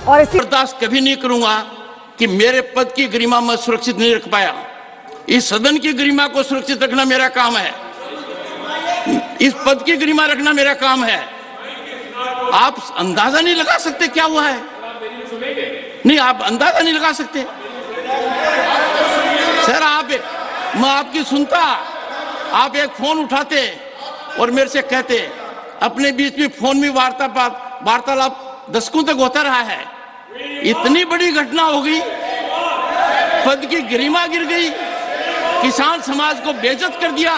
और इसी बर्दाश्त कभी नहीं करूंगा कि मेरे पद की गरिमा मैं सुरक्षित नहीं रख पाया। इस सदन की गरिमा को सुरक्षित रखना मेरा काम है, इस पद की गरिमा रखना मेरा काम है। आप अंदाजा नहीं लगा सकते क्या हुआ है, नहीं आप अंदाजा नहीं लगा सकते सर। मैं आपकी सुनता, आप एक फोन उठाते और मेरे से कहते, अपने बीच में फोन में वार्तालाप दशकों तक होता रहा है। इतनी बड़ी घटना हो गई, पद की गरिमा गिर गई, किसान समाज को बेइज्जत कर दिया,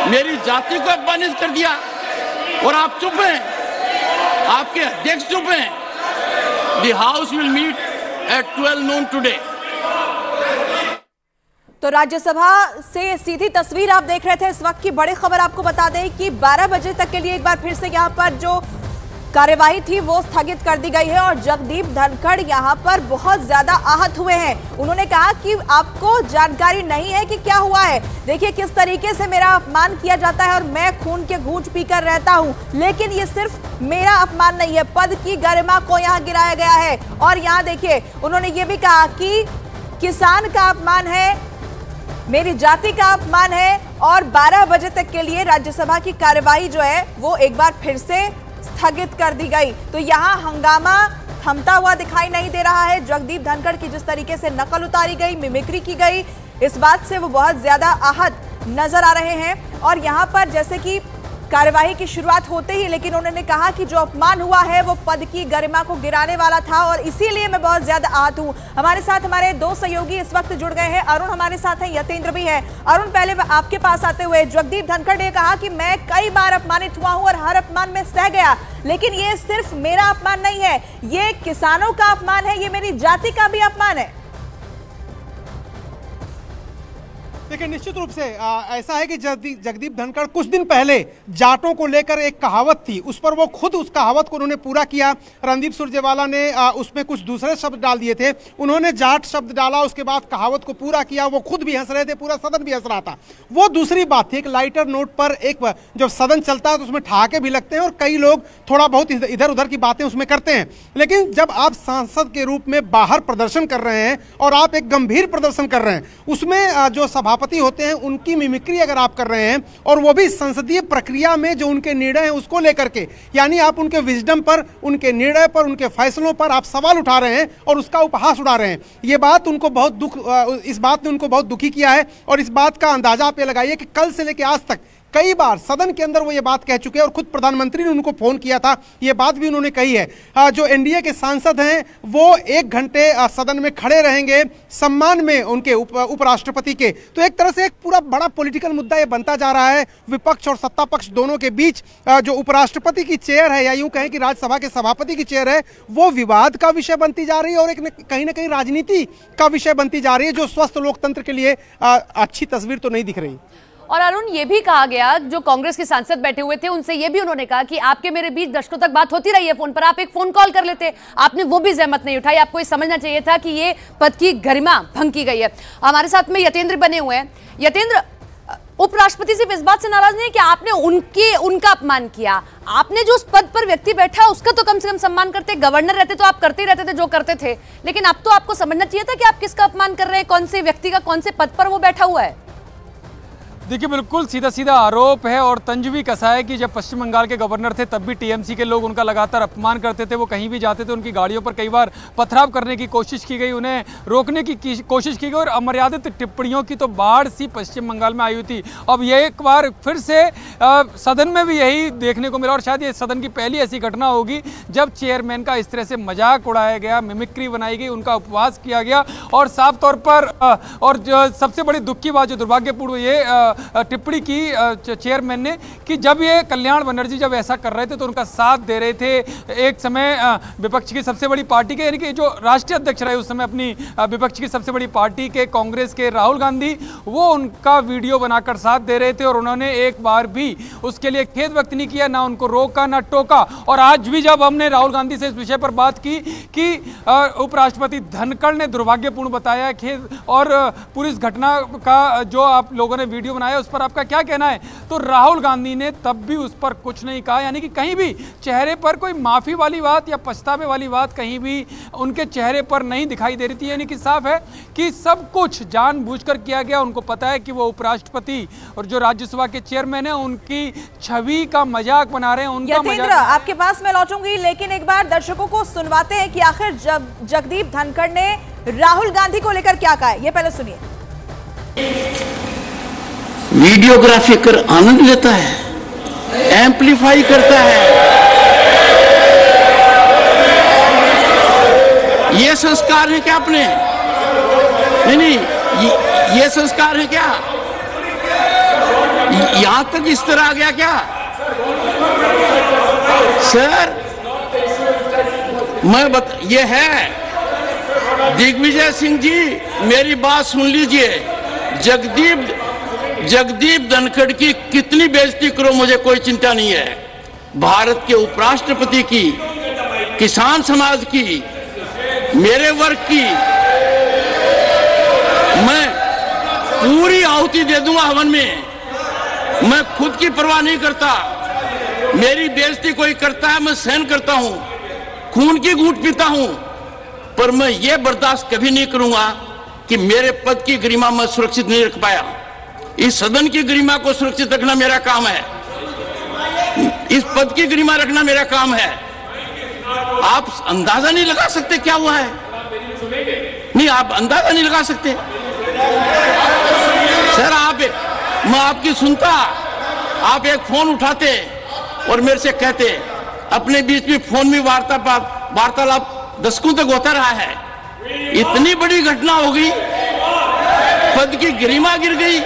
मेरी जाति को अपमानित कर दिया और आप चुप हैं, आपके अध्यक्ष चुप हैं। The house will meet at 12 noon today. तो राज्यसभा से सीधी तस्वीर आप देख रहे थे। इस वक्त की बड़ी खबर आपको बता दें कि 12 बजे तक के लिए एक बार फिर से यहां पर जो कार्यवाही थी वो स्थगित कर दी गई है और जगदीप धनखड़ यहां पर बहुत ज्यादा आहत हुए हैं। उन्होंने कहा कि आपको जानकारी नहीं है कि क्या हुआ है, देखिए किस तरीके से मेरा अपमान किया जाता है और मैं खून के घूंट पीकर रहता हूं, लेकिन ये सिर्फ मेरा अपमान नहीं है, पद की गरिमा को यहां गिराया गया है। और यहां देखिए उन्होंने ये भी कहा कि किसान का अपमान है, मेरी जाति का अपमान है और 12 बजे तक के लिए राज्यसभा की कार्यवाही जो है वो एक बार फिर से स्थगित कर दी गई। तो यहाँ हंगामा थमता हुआ दिखाई नहीं दे रहा है। जगदीप धनखड़ की जिस तरीके से नकल उतारी गई, मिमिक्री की गई, इस बात से वो बहुत ज्यादा आहत नजर आ रहे हैं। और यहाँ पर जैसे कि कार्यवाही की शुरुआत होते ही लेकिन उन्होंने कहा कि जो अपमान हुआ है वो पद की गरिमा को गिराने वाला था और इसीलिए मैं बहुत ज्यादा आहत हूं। हमारे साथ हमारे दो सहयोगी इस वक्त जुड़ गए हैं। अरुण हमारे साथ हैं, यतेंद्र भी है। अरुण, पहले आपके पास आते हुए जगदीप धनखड़ ने कहा कि मैं कई बार अपमानित हुआ हूं और हर अपमान में सह गया, लेकिन ये सिर्फ मेरा अपमान नहीं है, ये किसानों का अपमान है, ये मेरी जाति का भी अपमान है। देखिए निश्चित रूप से ऐसा है कि जगदीप धनखड़ कुछ दिन पहले जाटों को लेकर एक कहावत थी, उस पर वो खुद उस कहावत को उन्होंने पूरा किया। रणदीप सुरजेवाला ने उसमें कुछ दूसरे शब्द डाल दिए थे, उन्होंने जाट शब्द डाला, उसके बाद कहावत को पूरा किया। वो खुद भी हंस रहे थे, पूरा सदन भी हंस रहा था। वो दूसरी बात थी, एक लाइटर नोट पर एक जब सदन चलता है तो उसमें ठहाके भी लगते हैं और कई लोग थोड़ा बहुत इधर उधर की बातें उसमें करते हैं। लेकिन जब आप सांसद के रूप में बाहर प्रदर्शन कर रहे हैं और आप एक गंभीर प्रदर्शन कर रहे हैं, उसमें जो सभापति होते हैं उनकी मिमिक्री अगर आप कर रहे हैं और वो भी संसदीय प्रक्रिया में जो उनके निर्णय हैं उसको लेकर के, यानी आप उनके विजडम पर, उनके निर्णय पर, उनके फैसलों पर आप सवाल उठा रहे हैं और उसका उपहास उड़ा रहे हैं, ये बात उनको बहुत इस बात ने उनको बहुत दुखी किया है। और इस बात का अंदाजा आप ये लगाइए कि कल से लेकर आज तक कई बार सदन के अंदर वो ये बात कह चुके हैं और खुद प्रधानमंत्री ने उनको फोन किया था, ये बात भी उन्होंने कही है। जो एनडीए के सांसद हैं वो 1 घंटे सदन में खड़े रहेंगे सम्मान में उनके उपराष्ट्रपति के। तो एक तरह से एक पूरा बड़ा पॉलिटिकल मुद्दा ये बनता जा रहा है विपक्ष और सत्ता पक्ष दोनों के बीच। जो उपराष्ट्रपति की चेयर है या यूं कहें कि राज्यसभा के सभापति की चेयर है, वो विवाद का विषय बनती जा रही है और एक कहीं ना कहीं राजनीति का विषय बनती जा रही है, जो स्वस्थ लोकतंत्र के लिए अच्छी तस्वीर तो नहीं दिख रही। और अरुण, ये भी कहा गया, जो कांग्रेस के सांसद बैठे हुए थे उनसे ये भी उन्होंने कहा कि आपके मेरे बीच दशकों तक बात होती रही है फोन पर, आप एक फोन कॉल कर लेते, आपने वो भी जहमत नहीं उठाई, आपको ये समझना चाहिए था कि ये पद की गरिमा भंग की गई है। हमारे साथ में यतेंद्र बने हुए हैं। यतेंद्र, उपराष्ट्रपति सिर्फ इस बात से नाराज नहीं है कि आपने उनका अपमान किया, आपने जो उस पद पर व्यक्ति बैठा उसका तो कम से कम सम्मान करते। गवर्नर रहते तो आप करते ही रहते थे जो करते थे, लेकिन अब तो आपको समझना चाहिए था कि आप किसका अपमान कर रहे हैं, कौन से व्यक्ति का, कौन से पद पर वो बैठा हुआ है। देखिए बिल्कुल सीधा सीधा आरोप है और तंज भी कसा है कि जब पश्चिम बंगाल के गवर्नर थे तब भी टीएमसी के लोग उनका लगातार अपमान करते थे। वो कहीं भी जाते थे उनकी गाड़ियों पर कई बार पथराव करने की कोशिश की गई, उन्हें रोकने की कोशिश की गई और अमर्यादित टिप्पणियों की तो बाढ़ सी पश्चिम बंगाल में आई हुई थी। अब ये एक बार फिर से सदन में भी यही देखने को मिला और शायद ये सदन की पहली ऐसी घटना होगी जब चेयरमैन का इस तरह से मजाक उड़ाया गया, मिमिक्री बनाई गई, उनका उपवास किया गया और साफ तौर पर और सबसे बड़ी दुख की बात जो दुर्भाग्यपूर्ण ये टिप्पणी की चेयरमैन ने कि जब ये कल्याण बनर्जी जब ऐसा कर रहे थे तो उनका साथ दे रहे थे। एक समय विपक्ष की सबसे बड़ी पार्टी के यानी कि जो राष्ट्रीय अध्यक्ष रहे उस समय अपनी विपक्ष की सबसे बड़ी पार्टी के कांग्रेस के राहुल गांधी, वो उनका वीडियो बनाकर साथ दे रहे थे और उन्होंने एक बार भी उसके लिए खेद व्यक्त नहीं किया, ना उनको रोका ना टोका। और आज भी जब हमने राहुल गांधी से इस विषय पर बात की कि उपराष्ट्रपति धनखड़ ने दुर्भाग्यपूर्ण बताया खेद और पूरी इस घटना का जो आप लोगों ने वीडियो बनाया बनाया, उस पर आपका क्या कहना है? तो राहुल गांधी ने तब भी उस पर कुछ नहीं कहा, यानी कि कहीं भी चेहरे पर कोई माफी वाली बात या पछतावे वाली बात कहीं भी उनके चेहरे पर नहीं दिखाई दे रही थी। यानी कि साफ है कि सब कुछ जानबूझकर किया गया। उनको पता है कि वो उपराष्ट्रपति और जो राज्यसभा के चेयरमैन है उनकी छवि का मजाक बना रहे हैं, उनका मजाक। आपके पास मैं लौटूंगी, लेकिन एक बार दर्शकों को सुनवाते हैं कि आखिर जगदीप धनखड़ ने राहुल गांधी को लेकर क्या कहा है, ये पहले सुनिए। वीडियोग्राफी कर आनंद लेता है, एम्पलीफाई करता है। ये संस्कार है क्या अपने? नहीं, ये संस्कार है क्या? यहां तक इस तरह आ गया क्या? सर ये है दिग्विजय सिंह जी, मेरी बात सुन लीजिए। जगदीप धनखड़ की कितनी बेइज्जती करो, मुझे कोई चिंता नहीं है। भारत के उपराष्ट्रपति की, किसान समाज की, मेरे वर्ग की मैं पूरी आहुति दे दूंगा हवन में। मैं खुद की परवाह नहीं करता। मेरी बेइज्जती कोई करता है, मैं सहन करता हूं, खून की घूंट पीता हूं, पर मैं ये बर्दाश्त कभी नहीं करूंगा कि मेरे पद की गरिमा मैं सुरक्षित नहीं रख पाया। इस सदन की गरिमा को सुरक्षित रखना मेरा काम है, इस पद की गरिमा रखना मेरा काम है। आप अंदाजा नहीं लगा सकते क्या हुआ है। नहीं, आप अंदाजा नहीं लगा सकते। सर मैं आपकी सुनता, आप एक फोन उठाते और मेरे से कहते, अपने बीच में फोन में वार्तालाप दशकों तक होता रहा है। इतनी बड़ी घटना हो गई, पद की गरिमा गिर गई,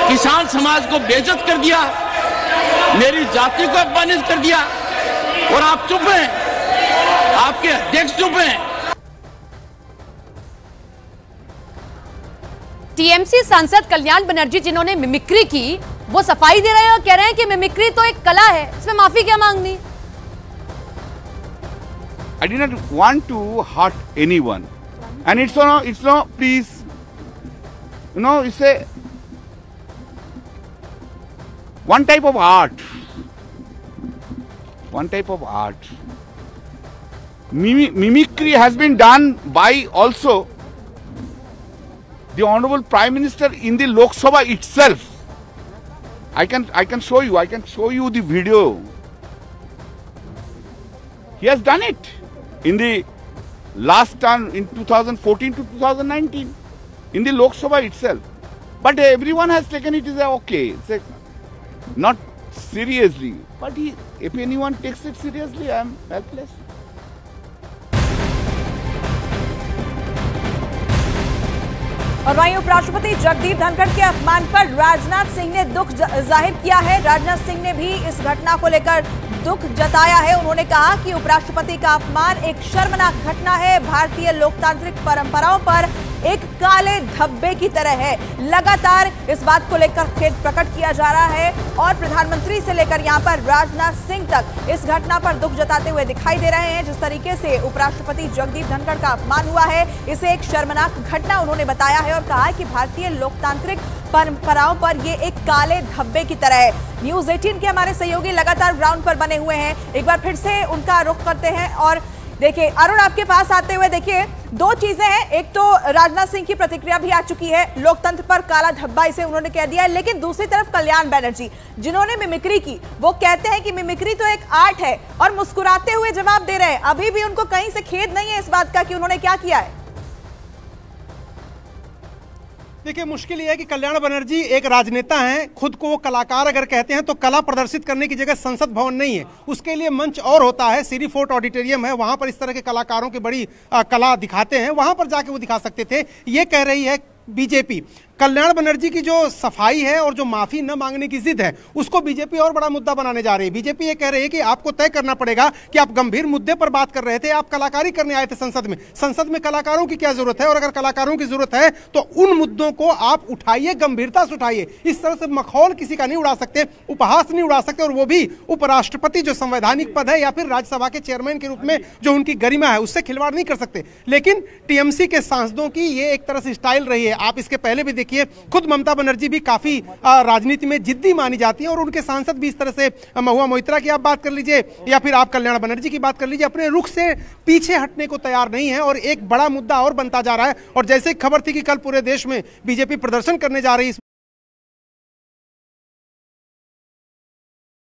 किसान समाज को बेइज्जत कर दिया, मेरी जाति को अपमानित कर दिया, और आप चुप हैं, आपके अध्यक्ष चुप हैं। टीएमसी सांसद कल्याण बनर्जी जिन्होंने मिमिक्री की, वो सफाई दे रहे हैं और कह रहे हैं कि मिमिक्री तो एक कला है, इसमें माफी क्या मांगनी? I did not want to hurt anyone, and it's not please, it's a one type of art. Mimicry has been done by also the Honorable Prime Minister in the Lok Sabha itself. I can show you the video. He has done it in the last term in 2014 to 2019 in the Lok Sabha itself. But everyone has taken it as okay. It's not seriously. But if anyone takes it seriously, I am helpless. और वहीं उपराष्ट्रपति जगदीप धनखड़ के अपमान पर राजनाथ सिंह ने दुख जाहिर किया है। राजनाथ सिंह ने भी इस घटना को लेकर दुख जताया है। उन्होंने कहा कि उपराष्ट्रपति का अपमान एक शर्मनाक घटना है, भारतीय लोकतांत्रिक परंपराओं पर एक काले धब्बे की तरह है। लगातार इस बात को लेकर खेद प्रकट किया जा रहा है और प्रधानमंत्री से लेकर यहां पर राजनाथ सिंह तक इस घटना पर दुख जताते हुए दिखाई दे रहे हैं। जिस तरीके से उपराष्ट्रपति जगदीप धनखड़ का अपमान हुआ है, इसे एक शर्मनाक घटना उन्होंने बताया है और कहा कि भारतीय लोकतांत्रिक परंपराओं पर ये एक काले धब्बे की तरह है। न्यूज़ 18 के हमारे सहयोगी लगातार ग्राउंड पर बने हुए हैं। एक बार फिर से उनका रुख करते हैं और देखिए अरुण, आपके पास आते हुए देखिए दो चीजें हैं। एक तो राजनाथ सिंह की प्रतिक्रिया भी आ चुकी है, लोकतंत्र पर काला धब्बा इसे उन्होंने कह दिया है, लेकिन दूसरी तरफ कल्याण बनर्जी जिन्होंने मिमिक्री की, वो कहते हैं कि मिमिक्री तो एक आर्ट है और मुस्कुराते हुए जवाब दे रहे हैं। अभी भी उनको कहीं से खेद नहीं है इस बात का कि उन्होंने क्या किया है। देखिए, मुश्किल यह है कि कल्याण बनर्जी एक राजनेता हैं, खुद को वो कलाकार अगर कहते हैं तो कला प्रदर्शित करने की जगह संसद भवन नहीं है, उसके लिए मंच और होता है। सिरी फोर्ट ऑडिटोरियम है, वहां पर इस तरह के कलाकारों की बड़ी कला दिखाते हैं, वहां पर जाके वो दिखा सकते थे। ये कह रही है बीजेपी। कल्याण बनर्जी की जो सफाई है और जो माफी न मांगने की जिद है, उसको बीजेपी और बड़ा मुद्दा बनाने जा रही है। बीजेपी ये कह रही है कि आपको तय करना पड़ेगा कि आप गंभीर मुद्दे पर बात कर रहे थे, आप कलाकारी करने आए थे संसद में कलाकारों की क्या जरूरत है, और अगर कलाकारों की जरूरत है तो उन मुद्दों को आप उठाइए, गंभीरता से उठाइए। इस तरह से मखौल किसी का नहीं उड़ा सकते, उपहास नहीं उड़ा सकते, और वो भी उपराष्ट्रपति जो संवैधानिक पद है या फिर राज्यसभा के चेयरमैन के रूप में जो उनकी गरिमा है, उससे खिलवाड़ नहीं कर सकते। लेकिन टीएमसी के सांसदों की ये एक तरह से स्टाइल रही है। आप इसके पहले भी देखिए देखिए खुद ममता बनर्जी भी काफी राजनीति में जिद्दी मानी जाती है और उनके सांसद भी इस तरह से, महुआ मोइत्रा की आप बात कर लीजिए या फिर आप कल्याण बनर्जी की बात कर लीजिए, अपने रुख से पीछे हटने को तैयार नहीं है और एक बड़ा मुद्दा और बनता जा रहा है। और जैसे खबर थी कि कल पूरे देश में बीजेपी प्रदर्शन करने जा रही है